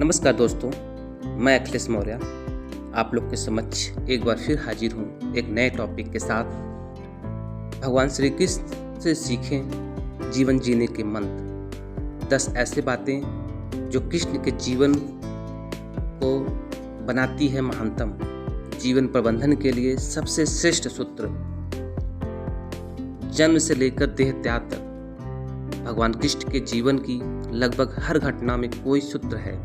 नमस्कार दोस्तों, मैं अखिलेश मौर्य आप लोग के समक्ष एक बार फिर हाजिर हूँ एक नए टॉपिक के साथ। भगवान श्री कृष्ण से सीखें जीवन जीने के मंत्र। 10 ऐसे बातें जो कृष्ण के जीवन को बनाती है महानतम। जीवन प्रबंधन के लिए सबसे श्रेष्ठ सूत्र। जन्म से लेकर देह त्याग तक भगवान कृष्ण के जीवन की लगभग हर घटना में कोई सूत्र है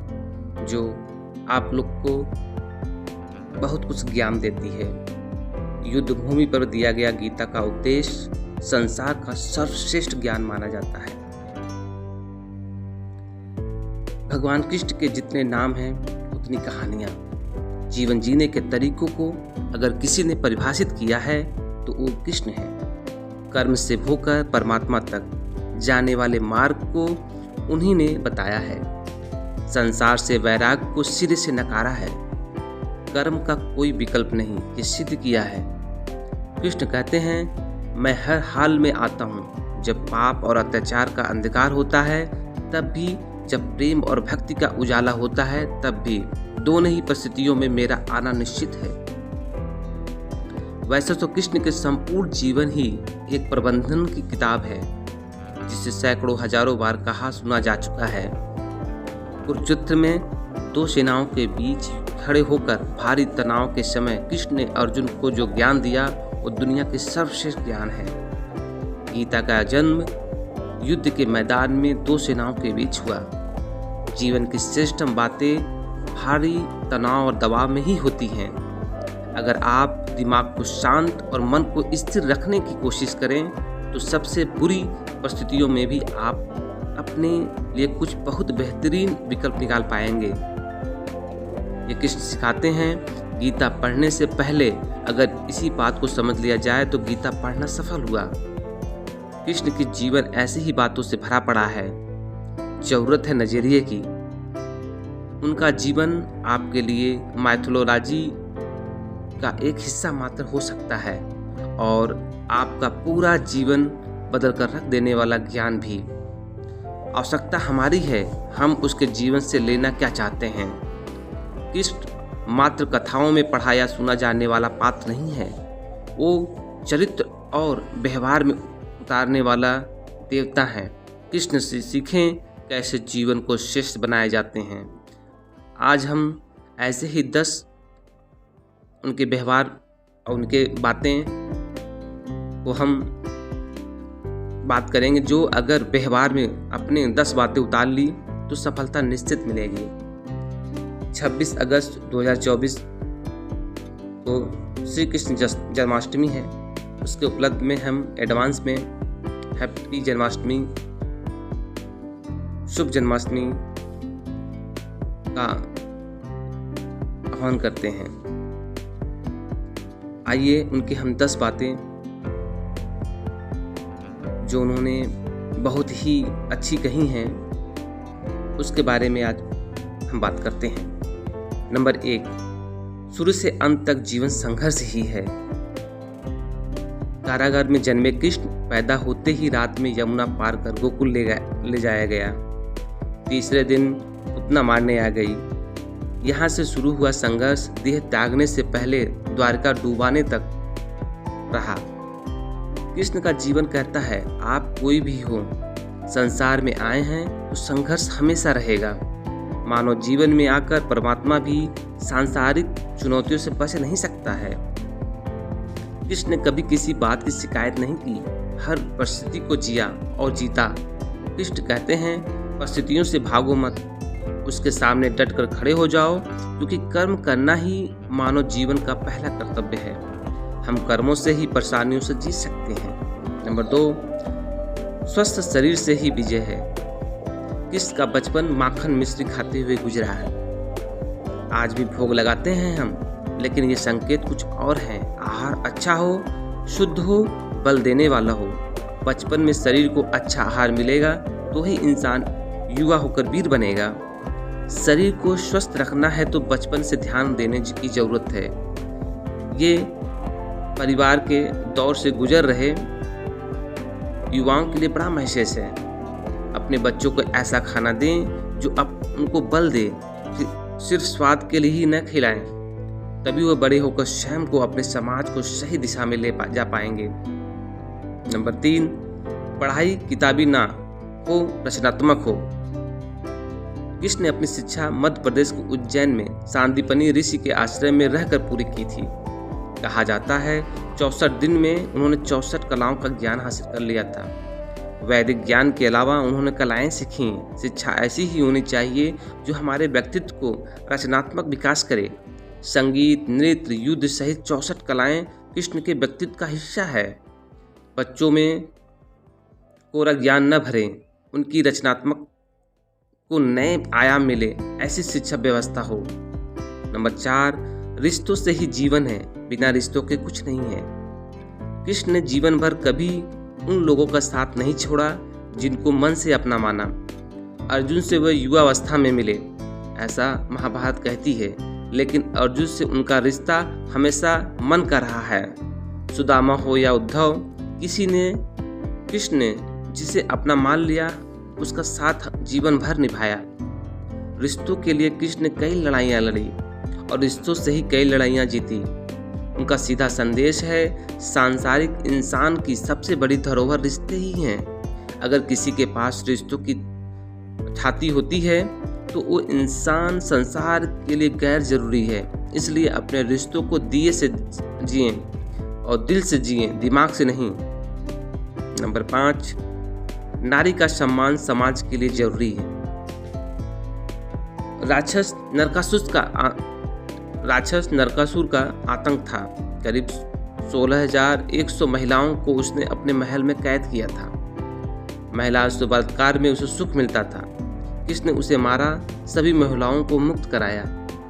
जो आप लोग को बहुत कुछ ज्ञान देती है। युद्ध भूमि पर दिया गया गीता का उपदेश संसार का सर्वश्रेष्ठ ज्ञान माना जाता है। भगवान कृष्ण के जितने नाम हैं उतनी कहानियां। जीवन जीने के तरीकों को अगर किसी ने परिभाषित किया है तो वो कृष्ण है। कर्म से होकर परमात्मा तक जाने वाले मार्ग को उन्हीं ने बताया है। संसार से वैराग को सिरे से नकारा है। कर्म का कोई विकल्प नहीं ये सिद्ध किया है। कृष्ण कहते हैं, मैं हर हाल में आता हूँ। जब पाप और अत्याचार का अंधकार होता है तब भी, जब प्रेम और भक्ति का उजाला होता है तब भी, दोनों ही परिस्थितियों में मेरा आना निश्चित है। वैसे तो कृष्ण के संपूर्ण जीवन ही एक प्रबंधन की किताब है जिसे सैकड़ों हजारों बार कहा सुना जा चुका है। कुरुक्षेत्र में 2 सेनाओं के बीच खड़े होकर भारी तनाव के समय कृष्ण ने अर्जुन को जो ज्ञान दिया वो दुनिया के सर्वश्रेष्ठ ज्ञान है। गीता का जन्म युद्ध के मैदान में 2 सेनाओं के बीच हुआ। जीवन की श्रेष्ठतम बातें भारी तनाव और दबाव में ही होती हैं। अगर आप दिमाग को शांत और मन को स्थिर रखने की कोशिश करें तो सबसे बुरी परिस्थितियों में भी आप अपने लिए कुछ बहुत बेहतरीन विकल्प निकाल पाएंगे। ये कृष्ण सिखाते हैं, गीता पढ़ने से पहले अगर इसी बात को समझ लिया जाए तो गीता पढ़ना सफल हुआ। कृष्ण की जीवन ऐसी ही बातों से भरा पड़ा है। जरूरत है नजरिए की। उनका जीवन आपके लिए माइथोलॉजी का एक हिस्सा मात्र हो सकता है और आपका पूरा जीवन बदल कर रख देने वाला ज्ञान भी। आवश्यकता हमारी है, हम उसके जीवन से लेना क्या चाहते हैं। कृष्ण मात्र कथाओं में पढ़ाया सुना जाने वाला पात्र नहीं है। वो चरित्र और व्यवहार में उतारने वाला देवता है। कृष्ण से सीखें कैसे जीवन को श्रेष्ठ बनाए जाते हैं। आज हम ऐसे ही 10 उनके व्यवहार और उनके बातें को हम बात करेंगे जो अगर व्यवहार में अपने 10 बातें उतार ली तो सफलता निश्चित मिलेगी। 26 अगस्त 2024 को श्री कृष्ण जन्माष्टमी है। उसके उपलक्ष्य में हम एडवांस में हैप्पी जन्माष्टमी, शुभ जन्माष्टमी का आह्वान करते हैं। आइए उनकी हम 10 बातें जो उन्होंने बहुत ही अच्छी कही हैं उसके बारे में आज हम बात करते हैं। नंबर 1, शुरू से अंत तक जीवन संघर्ष ही है। कारागार में जन्मे कृष्ण पैदा होते ही रात में यमुना पार कर गोकुल ले जाया गया। तीसरे दिन पुतना मारने आ गई। यहाँ से शुरू हुआ संघर्ष देह त्यागने से पहले द्वारका डूबाने तक रहा। कृष्ण का जीवन कहता है, आप कोई भी हो, संसार में आए हैं तो संघर्ष हमेशा रहेगा। मानव जीवन में आकर परमात्मा भी सांसारिक चुनौतियों से बच नहीं सकता है। कृष्ण ने कभी किसी बात की शिकायत नहीं की, हर परिस्थिति को जिया और जीता। कृष्ण कहते हैं, परिस्थितियों से भागो मत, उसके सामने डट कर खड़े हो जाओ, क्योंकि कर्म करना ही मानव जीवन का पहला कर्तव्य है। हम कर्मों से ही परेशानियों से जीत सकते हैं। नंबर 2, स्वस्थ शरीर से ही विजय है। कृष्ण का बचपन माखन मिश्री खाते हुए गुजरा है। आज भी भोग लगाते हैं हम, लेकिन ये संकेत कुछ और हैं। आहार अच्छा हो, शुद्ध हो, बल देने वाला हो। बचपन में शरीर को अच्छा आहार मिलेगा तो ही इंसान युवा होकर वीर बनेगा। शरीर को स्वस्थ रखना है तो बचपन से ध्यान देने की जरूरत है। ये परिवार के दौर से गुजर रहे युवाओं के लिए बड़ा महसूस है। अपने बच्चों को ऐसा खाना दें जो अब उनको बल दे, सिर्फ स्वाद के लिए ही न खिलाएं, तभी वह बड़े होकर स्वयं को, अपने समाज को सही दिशा में जा पाएंगे। नंबर 3, पढ़ाई किताबी ना हो, रचनात्मक हो। कृष्ण ने अपनी शिक्षा मध्य प्रदेश के उज्जैन में सांदीपनि ऋषि के आश्रय में रहकर पूरी की थी। कहा जाता है 64 दिन में उन्होंने 64 कलाओं का ज्ञान हासिल कर लिया था। वैदिक ज्ञान के अलावा उन्होंने कलाएं सीखी। शिक्षा ऐसी ही होनी चाहिए जो हमारे व्यक्तित्व को रचनात्मक विकास करे। संगीत, नृत्य, युद्ध सहित 64 कलाएं कृष्ण के व्यक्तित्व का हिस्सा है। बच्चों में कोरा ज्ञान न भरें, उनकी रचनात्मक को नए आयाम मिले, ऐसी शिक्षा व्यवस्था हो। नंबर 4, रिश्तों से ही जीवन है, बिना रिश्तों के कुछ नहीं है। कृष्ण ने जीवन भर कभी उन लोगों का साथ नहीं छोड़ा जिनको मन से अपना माना। अर्जुन से वह युवावस्था में मिले, ऐसा महाभारत कहती है, लेकिन अर्जुन से उनका रिश्ता हमेशा मन का रहा है। सुदामा हो या उद्धव, किसी ने कृष्ण ने जिसे अपना मान लिया उसका साथ जीवन भर निभाया। रिश्तों के लिए कृष्ण ने कई लड़ाइयाँ लड़ी और रिश्तों से ही कई लड़ाइयाँ जीती। उनका सीधा संदेश है, सांसारिक इंसान की सबसे बड़ी धरोहर रिश्ते ही हैं। अगर किसी के पास रिश्तों की छाती होती है तो वो इंसान संसार के लिए गैर जरूरी है। इसलिए अपने रिश्तों को दिए से जिएं और दिल से जिएं, दिमाग से नहीं। नंबर 5, नारी का सम्मान समाज के लिए जरूरी है। राक्षस नरकासुर का आतंक था। करीब 16,100 महिलाओं को उसने अपने महल में कैद किया था। महिला बलात्कार में उसे सुख मिलता था। कृष्ण ने उसे मारा, सभी महिलाओं को मुक्त कराया,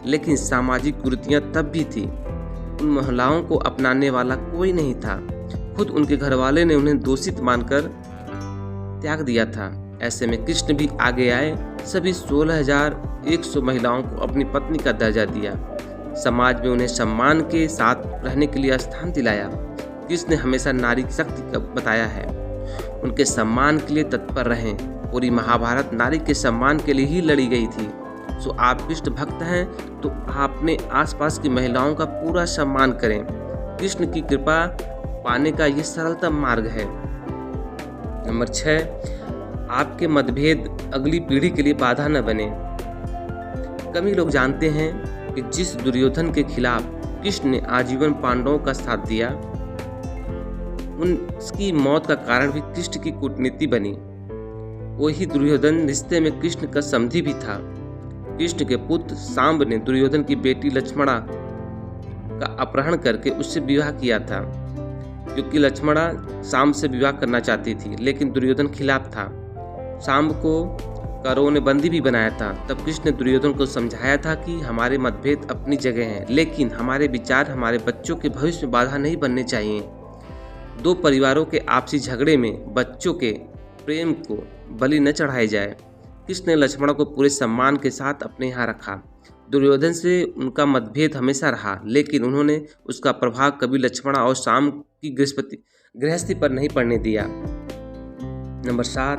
लेकिन सामाजिक कुरीतियां तब भी थी। उन महिलाओं को अपनाने वाला कोई नहीं था। खुद उनके घरवाले ने उन्हें दोषित मानकर त्याग दिया था। ऐसे में कृष्ण भी आगे आए, सभी 16,100 महिलाओं को अपनी पत्नी का दर्जा दिया। समाज में उन्हें सम्मान के साथ रहने के लिए स्थान दिलाया। कृष्ण ने हमेशा नारी शक्ति का बताया है, उनके सम्मान के लिए तत्पर रहें। पूरी महाभारत नारी के सम्मान के लिए ही लड़ी गई थी। सो आप कृष्ण भक्त हैं तो आपने आसपास की महिलाओं का पूरा सम्मान करें। कृष्ण की कृपा पाने का ये सरलतम मार्ग है। नंबर 6, आपके मतभेद अगली पीढ़ी के लिए बाधा न बने। कई लोग जानते हैं कि जिस दुर्योधन के खिलाफ कृष्ण ने आजीवन पांडवों का साथ दिया, उसकी मौत का कारण भी कृष्ण की कूटनीति बनी। वही दुर्योधन रिश्ते में कृष्ण का समधी भी था। कृष्ण के पुत्र सांब ने दुर्योधन की बेटी लक्ष्मणा का अपहरण करके उससे विवाह किया था, क्योंकि लक्ष्मणा सांब से विवाह करना चाहती थी, लेकिन दुर्योधन खिलाफ था। सांब को कौरवों ने बंदी भी बनाया था। तब कृष्ण ने दुर्योधन को समझाया था कि हमारे मतभेद अपनी जगह हैं, लेकिन हमारे विचार हमारे बच्चों के भविष्य में बाधा नहीं बनने चाहिए। दो परिवारों के आपसी झगड़े में बच्चों के प्रेम को बलि न चढ़ाई जाए। कृष्ण ने लक्ष्मण को पूरे सम्मान के साथ अपने यहाँ रखा। दुर्योधन से उनका मतभेद हमेशा रहा, लेकिन उन्होंने उसका प्रभाव कभी लक्ष्मण और सांब की गृहस्थी पर नहीं पड़ने दिया। नंबर 7,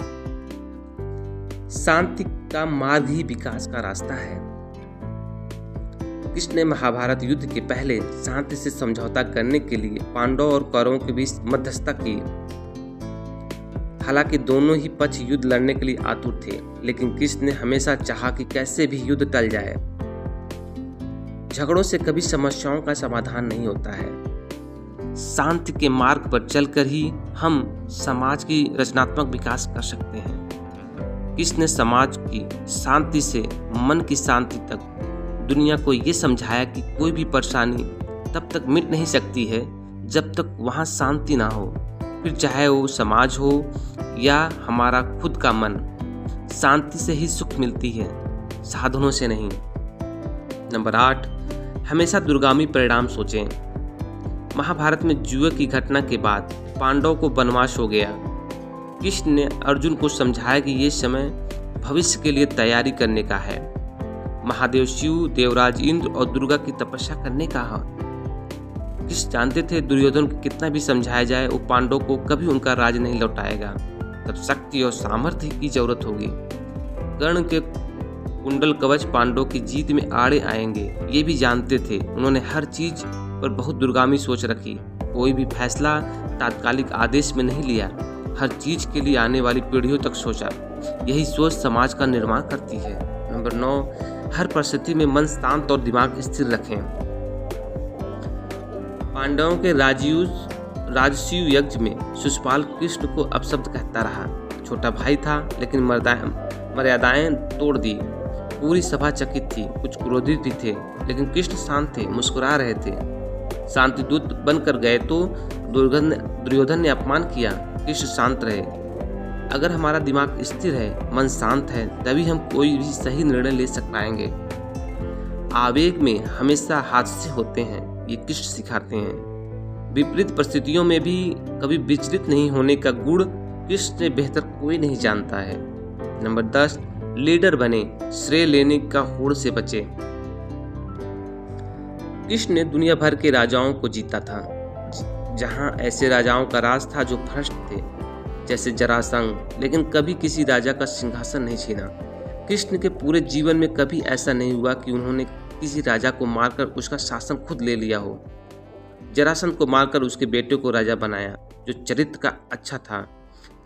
शांति का मार्ग ही विकास का रास्ता है। कृष्ण ने महाभारत युद्ध के पहले शांति से समझौता करने के लिए पांडवों और कौरवों के बीच मध्यस्थता की। हालांकि दोनों ही पक्ष युद्ध लड़ने के लिए आतुर थे, लेकिन कृष्ण ने हमेशा चाहा कि कैसे भी युद्ध टल जाए। झगड़ों से कभी समस्याओं का समाधान नहीं होता है। शांति के मार्ग पर चलकर ही हम समाज की रचनात्मक विकास कर सकते हैं। कृष्ण ने समाज की शांति से मन की शांति तक दुनिया को ये समझाया कि कोई भी परेशानी तब तक मिट नहीं सकती है जब तक वहाँ शांति ना हो, फिर चाहे वो समाज हो या हमारा खुद का मन। शांति से ही सुख मिलती है, साधनों से नहीं। नंबर 8, हमेशा दूरगामी परिणाम सोचें। महाभारत में जुए की घटना के बाद पांडवों को वनवास हो गया। कृष्ण ने अर्जुन को समझाया कि ये समय भविष्य के लिए तैयारी करने का है। महादेव शिव, देवराज इंद्र और दुर्गा की तपस्या करने का है। कृष्ण जानते थे दुर्योधन को कितना भी समझाया जाए, वो पांडवों को कभी उनका राज नहीं लौटाएगा। तब शक्ति और सामर्थ्य की जरूरत होगी। कर्ण कुंडल कवच पांडवों की जीत में आड़े आएंगे, ये भी जानते थे। उन्होंने हर चीज पर बहुत दूरगामी सोच रखी। कोई भी फैसला तात्कालिक आदेश में नहीं लिया, हर चीज के लिए आने वाली पीढ़ियों तक सोचा। यही सोच समाज का निर्माण करती है। नंबर 9, हर परिस्थिति में मन शांत और दिमाग स्थिर रखें। पांडवों के राजसूय यज्ञ में शिशुपाल कृष्ण को अपशब्द कहता रहा। छोटा भाई था लेकिन मर्यादाएं तोड़ दी। पूरी सभा चकित थी, कुछ क्रोधित भी थे, लेकिन कृष्ण शांत थे, मुस्कुरा रहे थे। शांतिदूत बनकर गए तो दुर्योधन ने अपमान किया, कृष्ण शांत रहे। अगर हमारा दिमाग स्थिर है, मन शांत है, तभी हम कोई भी सही निर्णय ले पाएंगे। आवेग में हमेशा हादसे होते हैं, ये कृष्ण सिखाते हैं। विपरीत परिस्थितियों में भी कभी विचलित नहीं होने का गुण कृष्ण से बेहतर कोई नहीं जानता है। नंबर 10, लीडर बने, श्रेय लेने का होड़ से बचे। कृष्ण ने दुनिया भर के राजाओं को जीता था, जहां ऐसे राजाओं का राज था जो भ्रष्ट थे, जैसे जरासंध, लेकिन कभी किसी राजा का सिंहासन नहीं छीना। कृष्ण के पूरे जीवन में कभी ऐसा नहीं हुआ कि उन्होंने किसी राजा को मारकर उसका शासन खुद ले लिया हो। जरासंध को मारकर उसके बेटे को राजा बनाया, जो चरित्र का अच्छा था।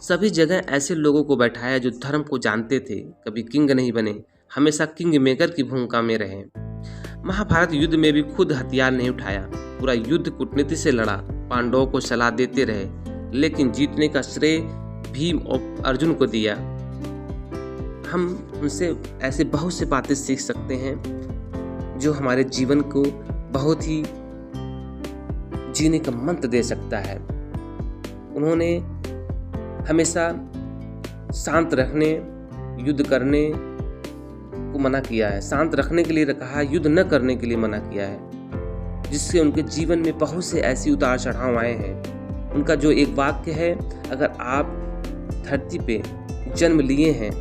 सभी जगह ऐसे लोगों को बैठाया जो धर्म को जानते थे, कभी किंग नहीं बने, हमेशा किंग मेकर की भूमिका में रहे। महाभारत युद्ध में भी खुद हथियार नहीं उठाया, पूरा युद्ध कूटनीति से लड़ा, पांडवों को सलाह देते रहे, लेकिन जीतने का श्रेय भीम और अर्जुन को दिया। हम उनसे ऐसे बहुत से बातें सीख सकते हैं जो हमारे जीवन को बहुत ही जीने का मंत्र दे सकता है। उन्होंने हमेशा शांत रहने, युद्ध करने को मना किया है, शांत रखने के लिए कहा, युद्ध न करने के लिए मना किया है, जिससे उनके जीवन में बहुत से ऐसी उतार चढ़ाव आए हैं। उनका जो एक वाक्य है, अगर आप धरती पे जन्म लिए हैं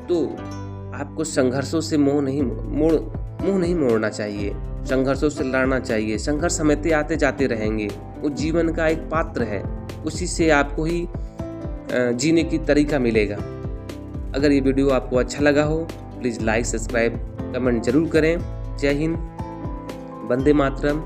तो आपको संघर्षों से मुंह नहीं मोड़ना चाहिए, संघर्षों से लड़ना चाहिए। संघर्ष हमेशा आते जाते रहेंगे, वो जीवन का एक पात्र है, उसी से आपको ही जीने की तरीका मिलेगा। अगर ये वीडियो आपको अच्छा लगा हो, प्लीज़ लाइक, सब्सक्राइब, कमेंट जरूर करें। जय हिंद, वंदे मातरम।